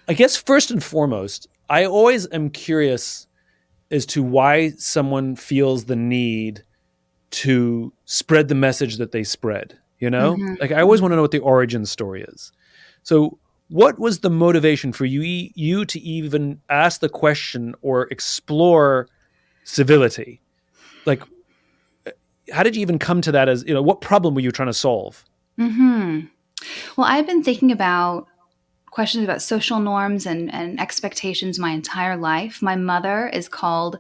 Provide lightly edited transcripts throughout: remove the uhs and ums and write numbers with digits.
I guess first and foremost, I always am curious as to why someone feels the need to spread the message that they spread, you know? Mm-hmm, Like I always want to mm-hmm. know what the origin story is. So what was the motivation for you to even ask the question or explore civility? Like how did you even come to that as, what problem were you trying to solve? Mm-hmm. Well, I've been thinking about questions about social norms and expectations my entire life. My mother is called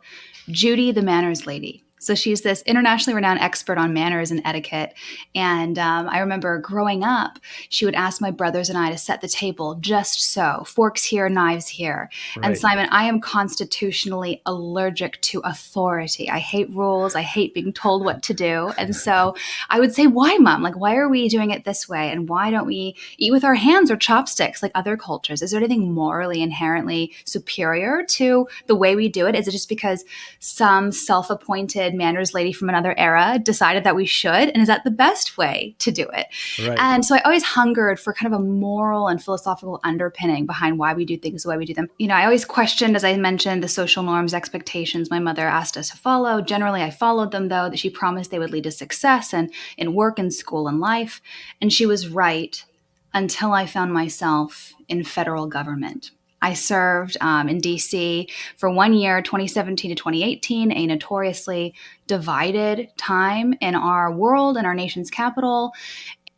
Judy the Manners Lady. So she's this internationally renowned expert on manners and etiquette. And I remember growing up, she would ask my brothers and I to set the table just so, forks here, knives here. And Right. Simon, I am constitutionally allergic to authority. I hate rules. I hate being told what to do. And so I would say, why, Mom? Like, why are we doing it this way? And why don't we eat with our hands or chopsticks like other cultures? Is there anything morally inherently superior to the way we do it? Is it just because some self-appointed manners lady from another era decided that we should? And is that the best way to do it? Right. And so I always hungered for kind of a moral and philosophical underpinning behind why we do things the way we do them. I always questioned, as I mentioned, the social norms, expectations my mother asked us to follow. Generally, I followed them, though, that she promised they would lead to success and in work and school and life. And she was right until I found myself in federal government. I served in DC for 1 year, 2017 to 2018, a notoriously divided time in our world and our nation's capital.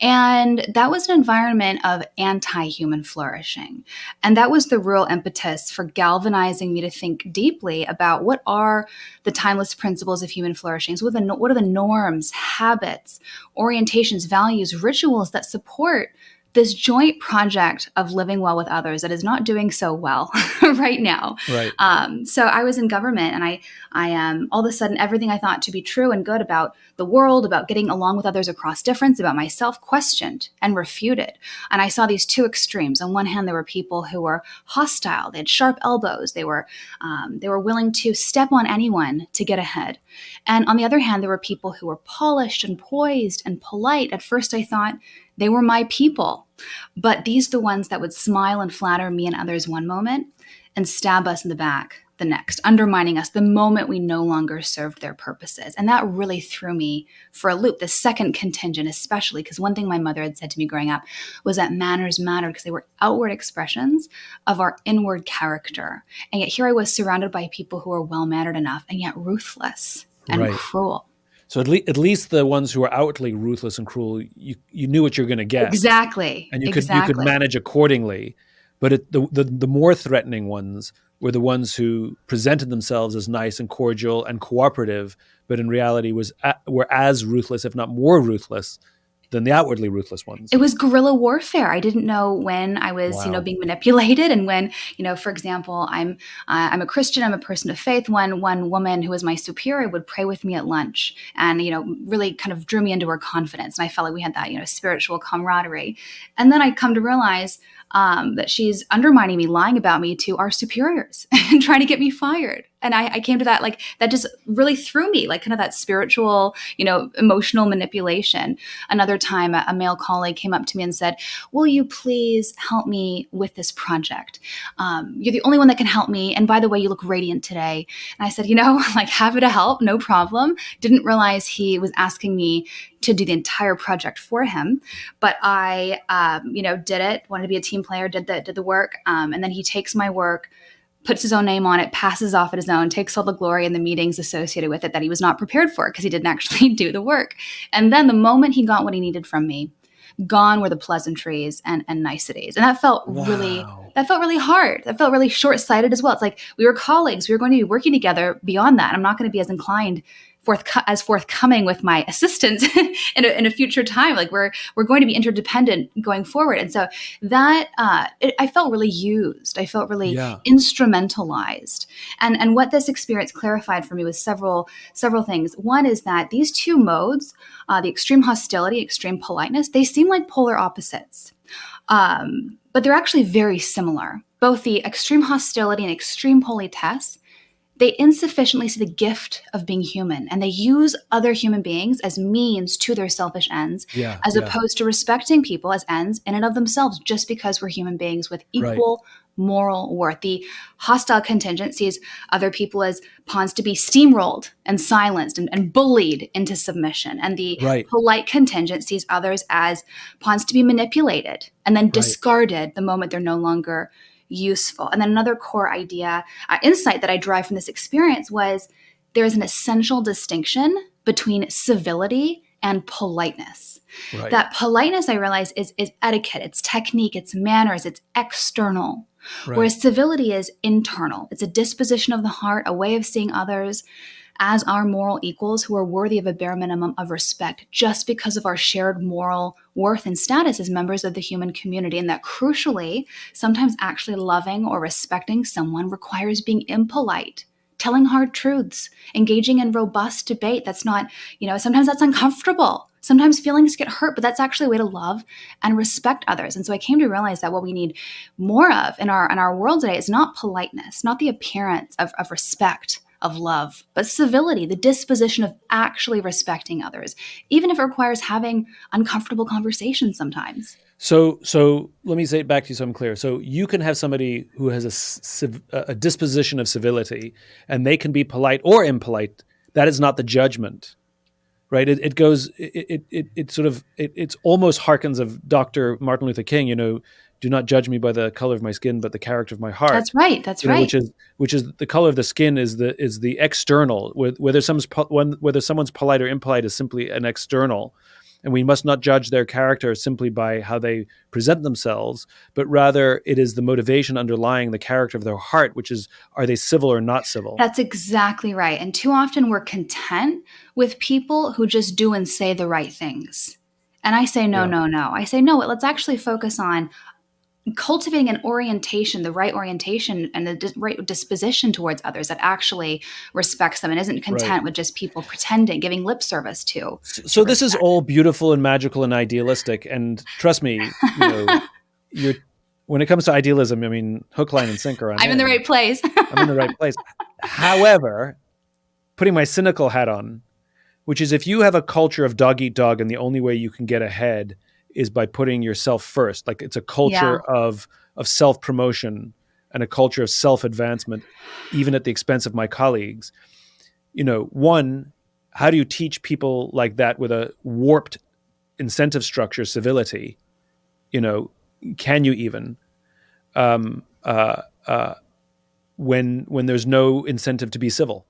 And that was an environment of anti-human flourishing. And that was the real impetus for galvanizing me to think deeply about what are the timeless principles of human flourishing. So what are the norms, habits, orientations, values, rituals that support this joint project of living well with others that is not doing so well right now. Right. So I was in government, and I all of a sudden everything I thought to be true and good about the world, about getting along with others across difference, about myself, questioned and refuted. And I saw these two extremes. On one hand, there were people who were hostile; they had sharp elbows. They were willing to step on anyone to get ahead. And on the other hand, there were people who were polished and poised and polite. At first, I thought they were my people. But these are the ones that would smile and flatter me and others one moment and stab us in the back the next, undermining us the moment we no longer served their purposes. And that really threw me for a loop, the second contingent especially, because one thing my mother had said to me growing up was that manners mattered because they were outward expressions of our inward character. And yet here I was surrounded by people who were well-mannered enough and yet ruthless and Right. cruel. So at least the ones who are outwardly ruthless and cruel, you knew what you're going to get, Exactly. and you could Exactly. manage accordingly. But the more threatening ones were the ones who presented themselves as nice and cordial and cooperative, but in reality were as ruthless, if not more ruthless, than the outwardly ruthless ones. It was guerrilla warfare. I didn't know when I was, Wow. being manipulated, and when, for example, I'm a Christian. I'm a person of faith. One woman who was my superior would pray with me at lunch, and really kind of drew me into her confidence, and I felt like we had that spiritual camaraderie. And then I come to realize that she's undermining me, lying about me to our superiors, and trying to get me fired. And I came to that, like, that just really threw me, like, kind of that spiritual, emotional manipulation. Another time, a male colleague came up to me and said, "Will you please help me with this project? You're the only one that can help me. And by the way, you look radiant today." And I said, like, happy to help, no problem. Didn't realize he was asking me to do the entire project for him. But I, did it, wanted to be a team player, did the work. And then he takes my work, puts his own name on it, passes off at his own, takes all the glory and the meetings associated with it that he was not prepared for because he didn't actually do the work. And then the moment he got what he needed from me, gone were the pleasantries and niceties. And that felt really Wow. hard. That felt really short-sighted as well. It's like we were colleagues. We were going to be working together beyond that. I'm not going to be as inclined as forthcoming with my assistants in a future time. Like we're going to be interdependent going forward. And so that I felt really used. I felt really Yeah. instrumentalized. And what this experience clarified for me was several things. One is that these two modes, the extreme hostility, extreme politeness, they seem like polar opposites. But they're actually very similar. Both the extreme hostility and extreme politesse they insufficiently see the gift of being human, and they use other human beings as means to their selfish ends, Yeah. as Yeah. opposed to respecting people as ends in and of themselves, just because we're human beings with Right. equal moral worth. The hostile contingent sees other people as pawns to be steamrolled and silenced and bullied into submission. And the Right. polite contingent sees others as pawns to be manipulated and then Right. discarded the moment they're no longer useful. And then another core idea, insight that I derive from this experience was there is an essential distinction between civility and politeness. Right. That politeness, I realize, is etiquette, it's technique, it's manners, it's external. Right. Whereas civility is internal. It's a disposition of the heart, a way of seeing others as our moral equals who are worthy of a bare minimum of respect just because of our shared moral worth and status as members of the human community. And that crucially, sometimes actually loving or respecting someone requires being impolite, telling hard truths, engaging in robust debate. That's not, sometimes that's uncomfortable. Sometimes feelings get hurt, but that's actually a way to love and respect others. And so I came to realize that what we need more of in our world today is not politeness, not the appearance of respect, of love, but civility, the disposition of actually respecting others, even if it requires having uncomfortable conversations sometimes. So let me say it back to you so I'm clear. So you can have somebody who has a disposition of civility, and they can be polite or impolite. That is not the judgment, right? It goes. It's almost harkens of Dr. Martin Luther King. Do not judge me by the color of my skin, but the character of my heart. That's right. That's right. Which is the color of the skin is the external. Whether someone's polite or impolite is simply an external. And we must not judge their character simply by how they present themselves, but rather it is the motivation underlying the character of their heart, which is, are they civil or not civil? That's exactly right. And too often we're content with people who just do and say the right things. And I say, no. I say, no, let's actually focus on cultivating an orientation, the right orientation and the right disposition towards others that actually respects them and isn't content with just people pretending, giving lip service to. So this is all beautiful and magical and idealistic. And trust me, when it comes to idealism, I mean, hook, line, and sinker. I'm in the right place. I'm in the right place. However, putting my cynical hat on, which is if you have a culture of dog eat dog and the only way you can get ahead is by putting yourself first. Like it's a culture of self-promotion and a culture of self-advancement, even at the expense of my colleagues. One, how do you teach people like that with a warped incentive structure, civility? Can you even when there's no incentive to be civil?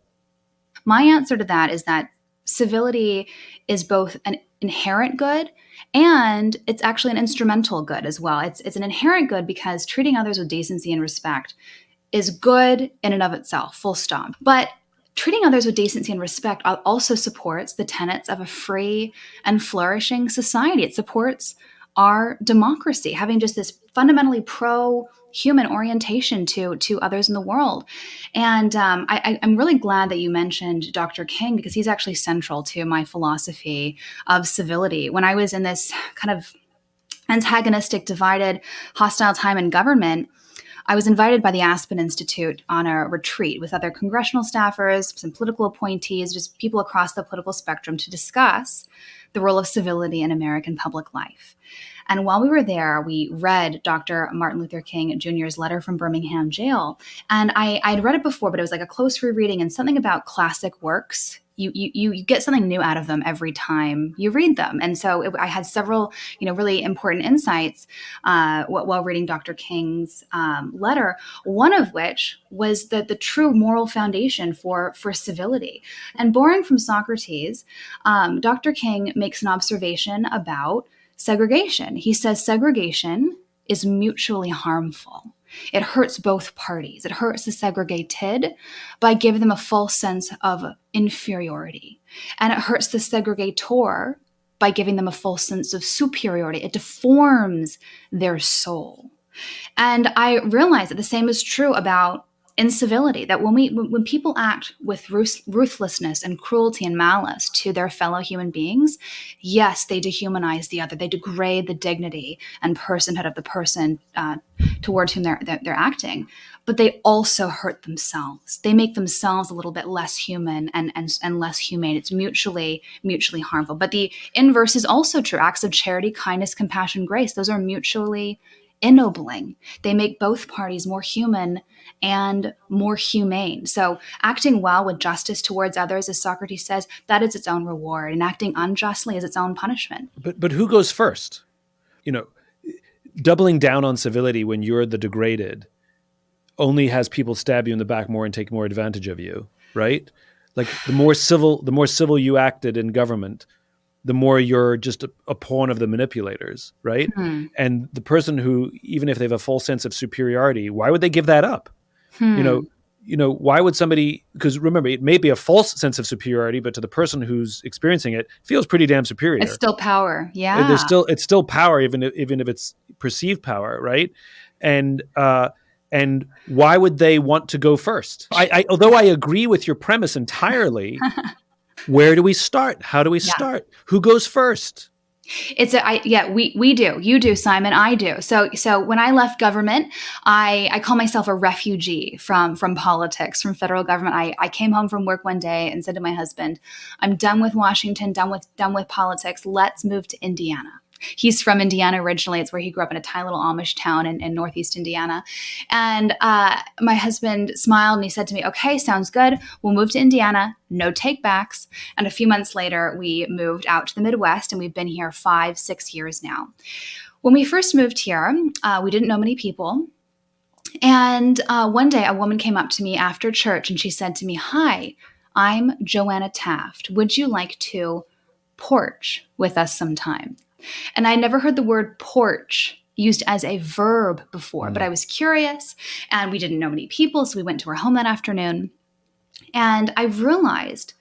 My answer to that is that civility is both an inherent good and it's actually an instrumental good as well. It's an inherent good because treating others with decency and respect is good in and of itself, full stop. But treating others with decency and respect also supports the tenets of a free and flourishing society. It supports our democracy, having just this fundamentally pro-human orientation to others in the world. And I'm really glad that you mentioned Dr. King because he's actually central to my philosophy of civility. When I was in this kind of antagonistic, divided, hostile time in government, I was invited by the Aspen Institute on a retreat with other congressional staffers, some political appointees, just people across the political spectrum to discuss the role of civility in American public life. And while we were there, we read Dr. Martin Luther King Jr.'s letter from Birmingham jail. And I'd read it before, but it was like a close rereading and something about classic works. You get something new out of them every time you read them. And so I had several, really important insights while reading Dr. King's letter, one of which was the true moral foundation for civility. And borrowing from Socrates, Dr. King makes an observation about segregation. He says segregation is mutually harmful. It hurts both parties. It hurts the segregated by giving them a false sense of inferiority. And it hurts the segregator by giving them a false sense of superiority. It deforms their soul. And I realize that the same is true about in civility, that when people act with ruthlessness and cruelty and malice to their fellow human beings, yes, they dehumanize the other. They degrade the dignity and personhood of the person towards whom they're acting. But they also hurt themselves. They make themselves a little bit less human and less humane. It's mutually harmful. But the inverse is also true. Acts of charity, kindness, compassion, grace, those are mutually ennobling. They make both parties more human and more humane. So acting well with justice towards others, as Socrates says, that is its own reward, and acting unjustly is its own punishment. But who goes first? Doubling down on civility when you're the degraded only has people stab you in the back more and take more advantage of you, right? Like the more civil you acted in government, the more you're just a pawn of the manipulators, right? And the person who, even if they have a false sense of superiority, why would they give that up? Why would somebody? Because remember, it may be a false sense of superiority, but to the person who's experiencing it, feels pretty damn superior. It's still power, yeah. It's still power, even if it's perceived power, right? And why would they want to go first? Although I agree with your premise entirely. Where do we start? How do we start? Who goes first? We do. You do, Simon. I do. So when I left government, I call myself a refugee from politics, from federal government. I came home from work one day and said to my husband, "I'm done with Washington, done with politics. Let's move to Indiana." He's from Indiana originally. It's where he grew up, in a tiny little Amish town in Northeast Indiana. And my husband smiled and he said to me, "Okay, sounds good. We'll move to Indiana. No takebacks." And a few months later, we moved out to the Midwest, and we've been here 5-6 years now. When we first moved here, we didn't know many people. And one day, a woman came up to me after church and she said to me, "Hi, I'm Joanna Taft. Would you like to porch with us sometime?" And I never heard the word porch used as a verb before, but I was curious, and we didn't know many people, so we went to her home that afternoon. And I realized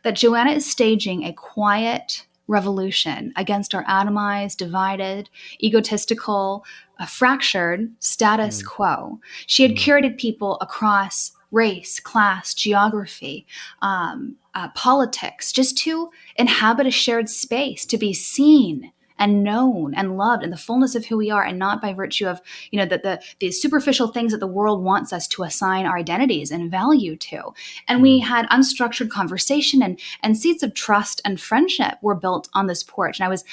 that Joanna is staging a quiet revolution against our atomized, divided, egotistical, fractured status quo. She had curated people across race, class, geography, politics, just to inhabit a shared space, to be seen and known and loved in the fullness of who we are, and not by virtue of, the superficial things that the world wants us to assign our identities and value to. And we had unstructured conversation, and seeds of trust and friendship were built on this porch. And I was,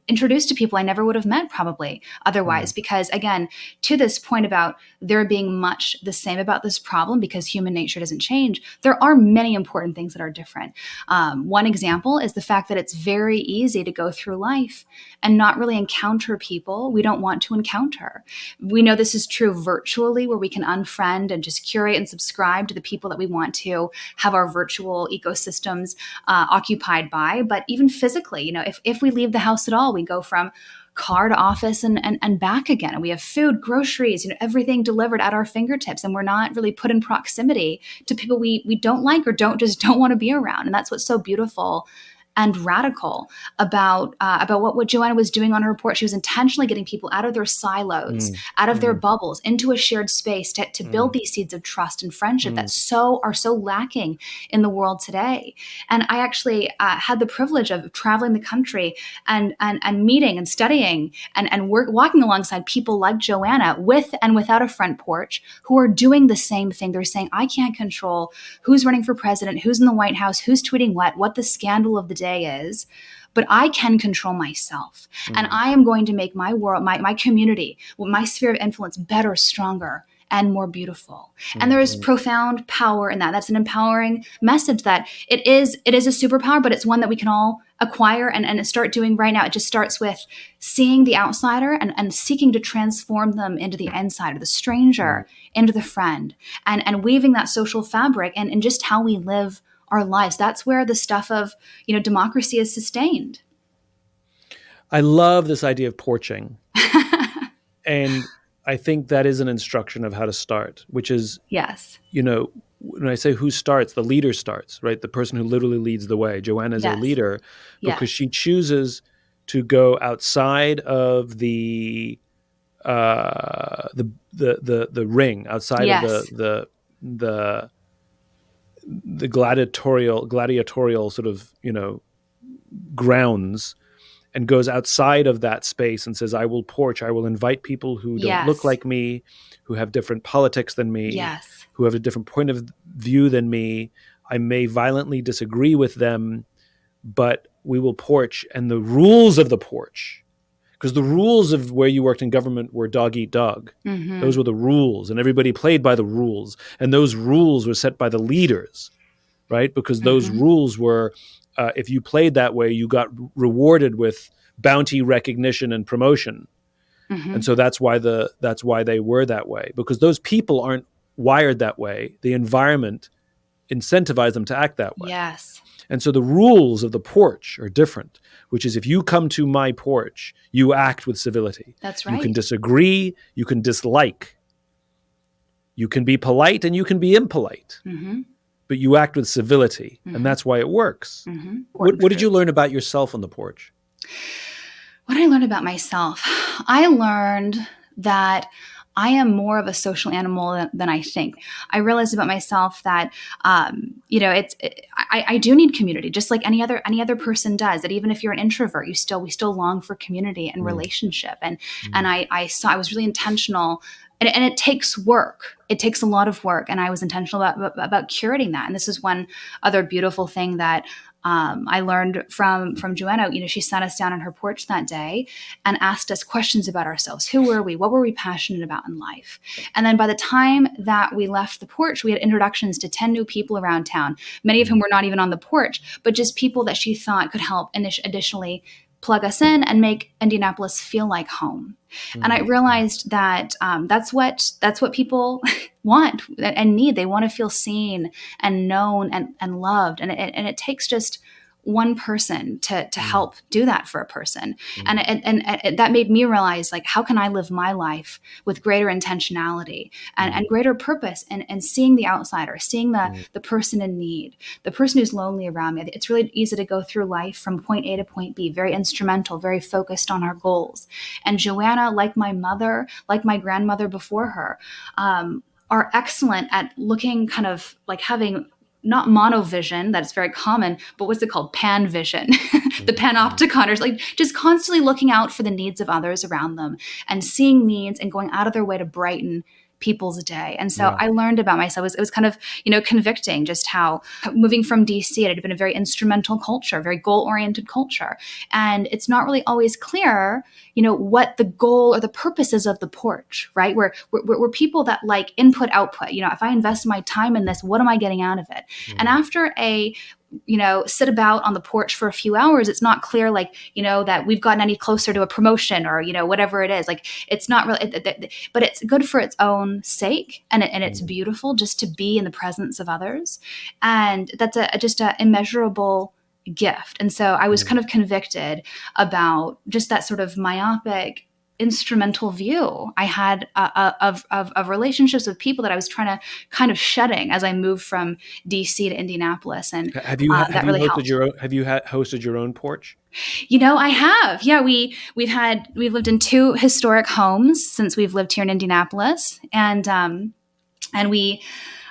introduced to people I never would have met probably otherwise, because again, to this point about there being much the same about this problem because human nature doesn't change, there are many important things that are different. One example is the fact that it's very easy to go through life and not really encounter people we don't want to encounter. We know this is true virtually, where we can unfriend and just curate and subscribe to the people that we want to have our virtual ecosystems occupied by. But even physically, if we leave the house at all, we go from car to office and back again. And we have food, groceries, everything delivered at our fingertips. And we're not really put in proximity to people we don't like or don't want to be around. And that's what's so beautiful and radical about what Joanna was doing on her porch. She was intentionally getting people out of their silos, out of their bubbles, into a shared space to build these seeds of trust and friendship that are so lacking in the world today. And I actually had the privilege of traveling the country and meeting and studying and walking alongside people like Joanna, with and without a front porch, who are doing the same thing. They're saying, I can't control who's running for president, who's in the White House, who's tweeting what the scandal of the day is, but I can control myself. And I am going to make my world, my community, my sphere of influence better, stronger, and more beautiful. And there is profound power in that. That's an empowering message that it is a superpower, but it's one that we can all acquire and start doing right now. It just starts with seeing the outsider and seeking to transform them into the insider, the stranger, into the friend, and weaving that social fabric and just how we live our lives. That's where the stuff of, democracy is sustained. I love this idea of porching. And I think that is an instruction of how to start, which is, yes, when I say who starts, the leader starts, right? The person who literally leads the way. Joanna is a leader because she chooses to go outside of the ring, outside of the gladiatorial sort of, grounds, and goes outside of that space and says, I will porch, I will invite people who don't look Yes. like me, who have different politics than me, Yes. who have a different point of view than me. I may violently disagree with them, but we will porch. And the rules of the porch, because the rules of where you worked in government were dog eat dog. Mm-hmm. Those were the rules, and everybody played by the rules. And those rules were set by the leaders, right? Because those Mm-hmm. rules were, if you played that way, you got rewarded with bounty, recognition, and promotion. Mm-hmm. And so that's why they were that way, because those people aren't wired that way. The environment incentivized them to act that way. Yes. And so the rules of the porch are different, which is if you come to my porch, you act with civility. That's right. You can disagree, you can dislike, you can be polite, and you can be impolite. Mm-hmm. But you act with civility, and that's why it works. Mm-hmm. What did you learn about yourself on the porch? What did I learn about myself? I learned that I am more of a social animal than I think. I realized about myself that, I do need community, just like any other person does. That even if you're an introvert, we still long for community and relationship. And I was really intentional. And it takes work. It takes a lot of work. And I was intentional about curating that. And this is one other beautiful thing that I learned from Joanna. She sat us down on her porch that day and asked us questions about ourselves. Who were we? What were we passionate about in life? And then by the time that we left the porch, we had introductions to 10 new people around town, many of whom were not even on the porch, but just people that she thought could help additionally plug us in and make Indianapolis feel like home. And I realized that that's what people want and need. They want to feel seen and known and loved. And it takes just one person to help do that for a person. And that made me realize, like, how can I live my life with greater intentionality and greater purpose and seeing the outsider, seeing the person in need, the person who's lonely around me. It's really easy to go through life from point A to point B, very instrumental, very focused on our goals. And Joanna, like my mother, like my grandmother before her, are excellent at looking, kind of like having not monovision, that's very common, but what's it called? Pan vision, the panopticon, like just constantly looking out for the needs of others around them and seeing needs and going out of their way to brighten people's day. And so I learned about myself. It was kind of, convicting just how moving from DC, it had been a very instrumental culture, very goal-oriented culture. And it's not really always clear, what the goal or the purpose is of the porch, right? We're people that like input, output. If I invest my time in this, what am I getting out of it? And after sit about on the porch for a few hours, it's not clear, that we've gotten any closer to a promotion or, whatever it is. Like, it's not really, but it's good for its own sake. And it's beautiful just to be in the presence of others. And that's just an immeasurable gift. And so I was kind of convicted about just that sort of myopic, instrumental view I had of relationships with people that I was trying to kind of shedding as I moved from DC to Indianapolis. And have you hosted your own porch? I have. Yeah, we've lived in 2 historic homes since we've lived here in Indianapolis, and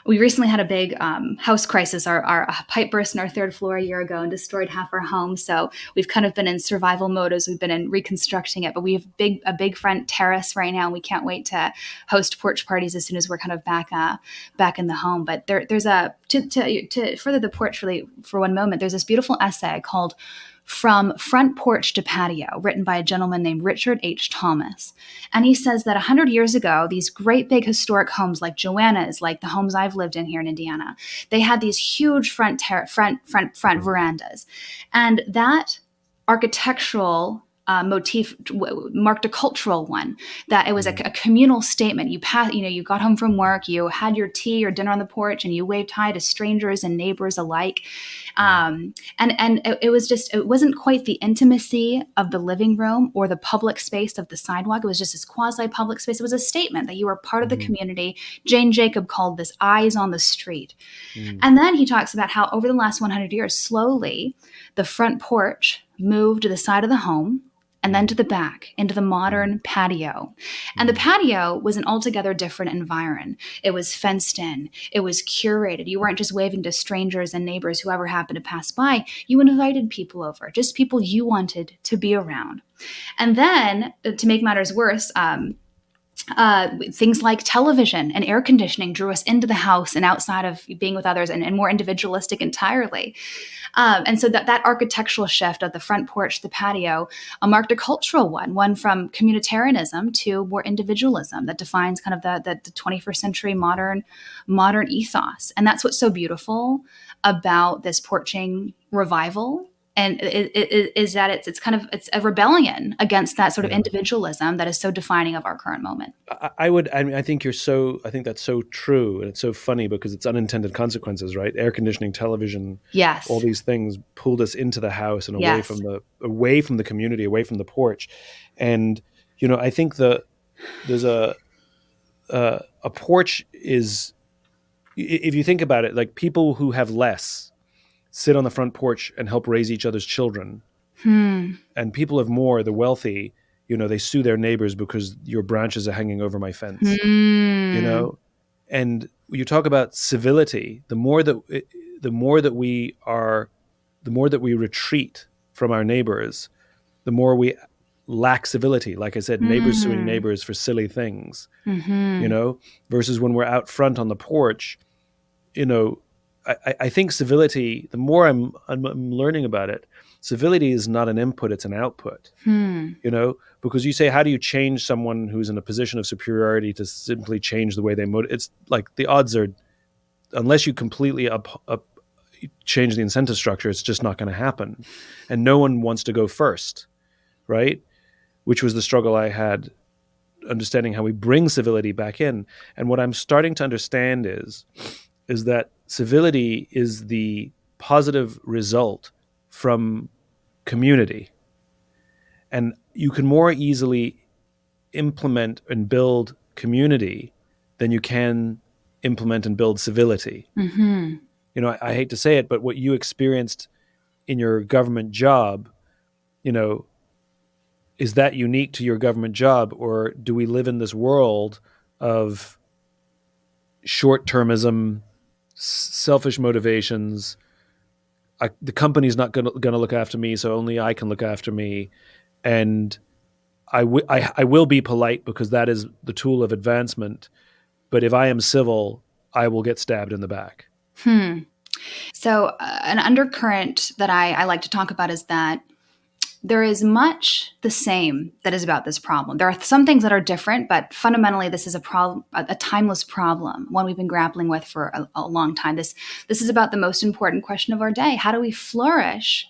we recently had a big house crisis. Our pipe burst in our 3rd floor a year ago and destroyed half our home. So we've kind of been in survival mode as we've been in reconstructing it. But we have a big front terrace right now. And we can't wait to host porch parties as soon as we're kind of back in the home. But there's to further the porch really for one moment, there's this beautiful essay called From Front Porch to Patio, written by a gentleman named Richard H. Thomas. And he says that 100 years ago, these great big historic homes like Joanna's, like the homes I've lived in here in Indiana, they had these huge front verandas. And that architectural motif marked a cultural one, that it was a communal statement. You got home from work, you had your tea or dinner on the porch, and you waved hi to strangers and neighbors alike. And it wasn't quite the intimacy of the living room or the public space of the sidewalk. It was just this quasi-public space. It was a statement that you were part of the community. Jane Jacob called this eyes on the street. And then he talks about how over the last 100 years, slowly, the front porch moved to the side of the home. and then to the back, into the modern patio. And the patio was an altogether different environment. It was fenced in. It was curated. You weren't just waving to strangers and neighbors, whoever happened to pass by. You invited people over, just people you wanted to be around. And then, to make matters worse, things like television and air conditioning drew us into the house and outside of being with others, and more individualistic entirely. And so that architectural shift of the front porch, the patio, marked a cultural one from communitarianism to more individualism that defines kind of the 21st century modern ethos. And that's what's so beautiful about this porching revival. And it is that it's a rebellion against that sort of individualism that is so defining of our current moment. I think that's so true, and it's so funny because it's unintended consequences, right? Air conditioning, television, yes, all these things pulled us into the house and away from the community, away from the porch. And I think there's a porch is, if you think about it, like people who have less sit on the front porch and help raise each other's children. And people have more, the wealthy, they sue their neighbors because your branches are hanging over my fence. And you talk about civility, the more that we retreat from our neighbors, the more we lack civility. Like I said, neighbors suing neighbors for silly things, versus when we're out front on the porch, I think civility, the more I'm learning about it, civility is not an input, it's an output. Because you say, how do you change someone who's in a position of superiority to simply change the way they motivate? It's like the odds are, unless you completely change the incentive structure, it's just not going to happen. And no one wants to go first, right? Which was the struggle I had, understanding how we bring civility back in. And what I'm starting to understand is that civility is the positive result from community. And you can more easily implement and build community than you can implement and build civility. I hate to say it, but what you experienced in your government job, is that unique to your government job, or do we live in this world of short-termism, selfish motivations? The company's not going to look after me, so only I can look after me. And I will be polite because that is the tool of advancement. But if I am civil, I will get stabbed in the back. So an undercurrent that I like to talk about is that there is much the same that is about this problem. There are some things that are different, but fundamentally this is a problem, a timeless problem, one we've been grappling with for a long time. This is about the most important question of our day. How do we flourish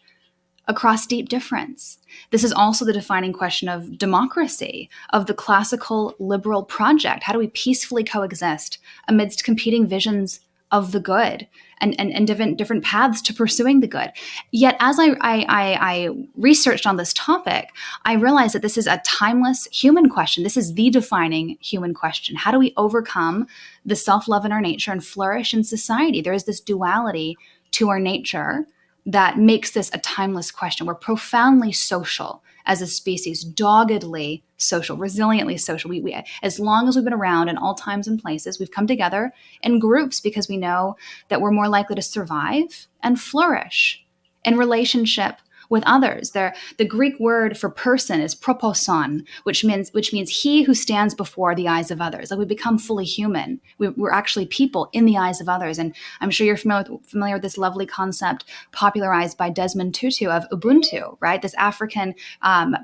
across deep difference? This is also the defining question of democracy, of the classical liberal project. How do we peacefully coexist amidst competing visions of the good and different paths to pursuing the good? Yet as I researched on this topic, I realized that this is a timeless human question. This is the defining human question. How do we overcome the self-love in our nature and flourish in society? There is this duality to our nature that makes this a timeless question. We're profoundly social as a species, doggedly social, resiliently social. We as long as we've been around in all times and places, we've come together in groups because we know that we're more likely to survive and flourish in relationship with others. The Greek word for person is proposon, which means he who stands before the eyes of others. Like we become fully human. We're actually people in the eyes of others. And I'm sure you're familiar with this lovely concept popularized by Desmond Tutu of Ubuntu, right? This African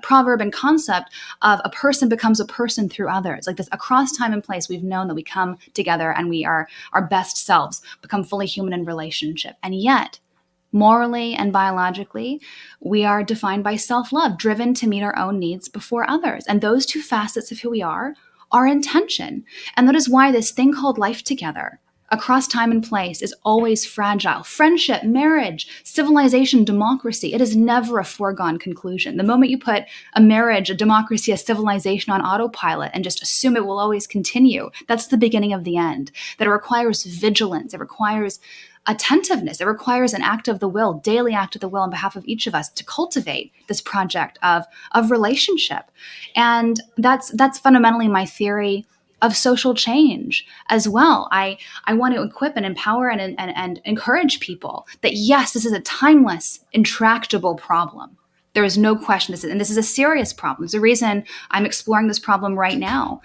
proverb and concept of a person becomes a person through others. Like this, across time and place, we've known that we come together and we are our best selves, become fully human in relationship. And yet, morally and biologically, we are defined by self-love, driven to meet our own needs before others. And those two facets of who we are in tension. And that is why this thing called life together, across time and place, is always fragile. Friendship, marriage, civilization, democracy, it is never a foregone conclusion. The moment you put a marriage, a democracy, a civilization on autopilot and just assume it will always continue, that's the beginning of the end. That it requires vigilance. It requires attentiveness. It requires an act of the will, daily act of the will on behalf of each of us to cultivate this project of relationship. And that's fundamentally my theory of social change as well. I want to equip and empower and encourage people that, yes, this is a timeless, intractable problem. There is no question this is a serious problem. There's a reason I'm exploring this problem right now.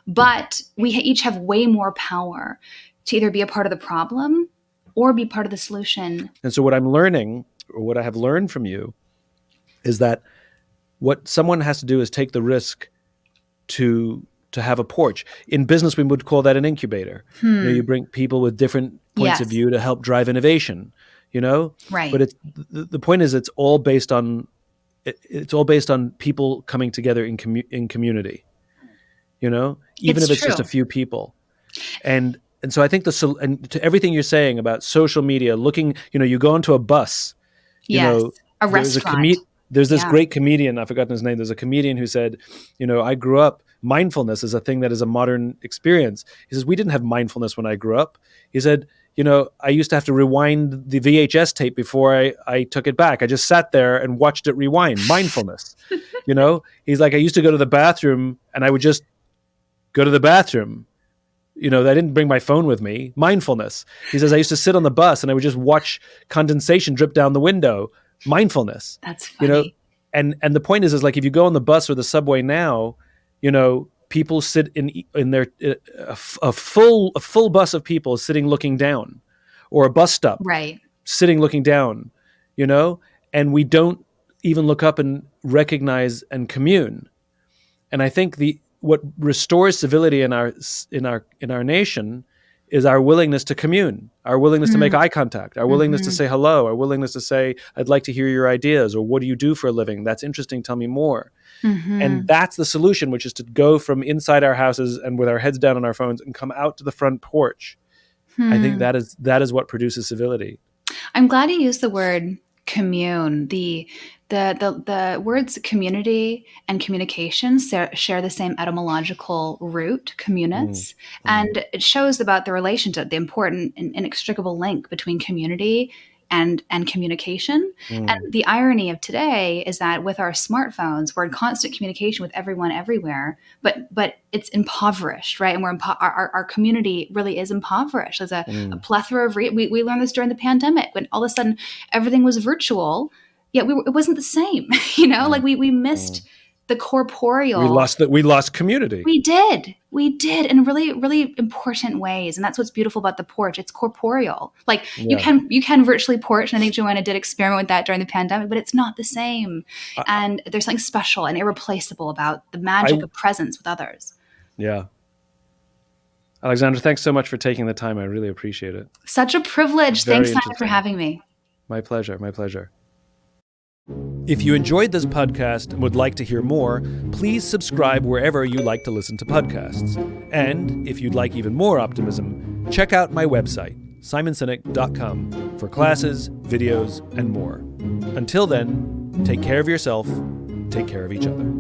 But we each have way more power to either be a part of the problem or be part of the solution. And so what I'm learning, or what I have learned from you, is that what someone has to do is take the risk to have a porch. In business, we would call that an incubator. You bring people with different points of view to help drive innovation. Right. But the point is, it's all based on people coming together in community. Even if it's just a few people, and so I think and to everything you're saying about social media, looking, you go into a bus, a restaurant. There's this great comedian, I've forgotten his name. There's a comedian who said, I grew up, mindfulness is a thing that is a modern experience. He says, we didn't have mindfulness when I grew up. He said, I used to have to rewind the VHS tape before I took it back. I just sat there and watched it rewind. Mindfulness. He's like, I used to go to the bathroom and I would just go to the bathroom. I didn't bring my phone with me. Mindfulness. He says, I used to sit on the bus and I would just watch condensation drip down the window. Mindfulness. That's funny. And the point is like, if you go on the bus or the subway now, people sit in their a full bus of people sitting looking down, or a bus stop, right, sitting looking down, and we don't even look up and recognize and commune. And I think what restores civility in our nation is our willingness to commune, our willingness to make eye contact, our willingness to say hello, our willingness to say, I'd like to hear your ideas, or what do you do for a living? That's interesting. Tell me more. And that's the solution, which is to go from inside our houses and with our heads down on our phones and come out to the front porch. I think that is what produces civility. I'm glad you used the word commune. The words community and communication share the same etymological root, communis, and it shows about the relationship, the important and inextricable link between community and communication. And the irony of today is that with our smartphones, we're in constant communication with everyone everywhere, but it's impoverished, right? And our community really is impoverished. There's a plethora of we learned this during the pandemic when all of a sudden everything was virtual. Yet it wasn't the same, like we missed the corporeal. We lost community. We did in really, really important ways. And that's what's beautiful about the porch. It's corporeal. Like you can virtually porch. And I think Joanna did experiment with that during the pandemic, but it's not the same. And there's something special and irreplaceable about the magic of presence with others. Yeah. Alexandra, thanks so much for taking the time. I really appreciate it. Such a privilege. Thanks, Simon, for having me. My pleasure. My pleasure. If you enjoyed this podcast and would like to hear more, please subscribe wherever you like to listen to podcasts. And if you'd like even more optimism, check out my website, simonsinek.com, for classes, videos, and more. Until then, take care of yourself, take care of each other.